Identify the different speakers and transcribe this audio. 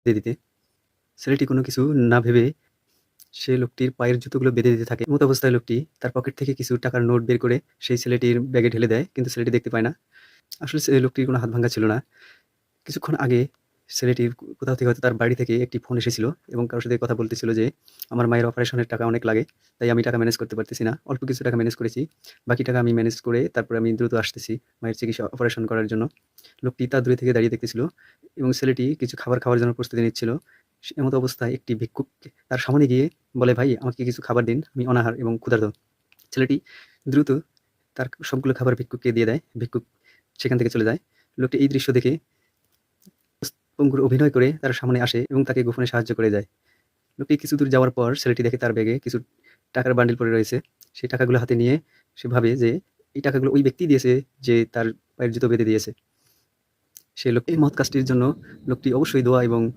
Speaker 1: দিয়ে দিতে। ছেলেটি কোনো কিছু না ভেবে সে লোকটির পায়ের জুতোগুলো বেঁধে দিতে থাকে। এমত অবস্থায় লোকটি তার পকেট থেকে কিছু টাকার নোট বের করে সেই ছেলেটির ব্যাগে ঢেলে দেয়, কিন্তু ছেলেটি দেখতে পায় না। আসলে লোকটির কোনো হাত ভাঙ্গা ছিল না। কিছুক্ষণ আগে ছেলেটির কোথাও থেকে হয়তো তার বাড়ি থেকে একটি ফোন এসেছিল এবং কারো সাথে কথা বলতেছিল যে, "আমার মায়ের অপারেশনের টাকা অনেক লাগে। তাই আমি টাকা ম্যানেজ করতে পারতেছি না। অল্প কিছু টাকা ম্যানেজ করেছি। বাকি টাকা আমি ম্যানেজ করে তারপরে আমি দ্রুত আসতেছি মায়ের চিকিৎসা অপারেশন করার জন্য।" লোকটি তা দূরে থেকে দাঁড়িয়ে দেখতেছিল এবং ছেলেটি কিছু খাবার খাওয়ার জন্য প্রস্তুতি নিচ্ছিল। এমত অবস্থায় একটি ভিক্ষুক তার সামনে গিয়ে বলে, "ভাই, আমাকে কিছু খাবার দিন। আমি অনাহার এবং ক্ষুধার্ত।" ছেলেটি দ্রুত তার সবগুলো খাবার ভিক্ষুককে দিয়ে দেয়। ভিক্ষুক সেখান থেকে চলে যায়। লোকটি এই দৃশ্য দেখে পঙ্গুর অভিনয় করে তার সামনে আসে এবং তাকে গোপনে সাহায্য করে যায়। লোকটি কিছু দূর যাওয়ার পর ছেলেটি দেখে তার ব্যাগে কিছু টাকার বান্ডিল পড়ে রয়েছে। সেই টাকাগুলো হাতে নিয়ে সে ভাবে যে এই টাকাগুলো ওই ব্যক্তিই দিয়েছে যে তার পায়ের জুতো বেঁধে দিয়েছে। সে লোকটি এই মহৎ কাজটির জন্য লোকটি অবশ্যই দোয়া এবং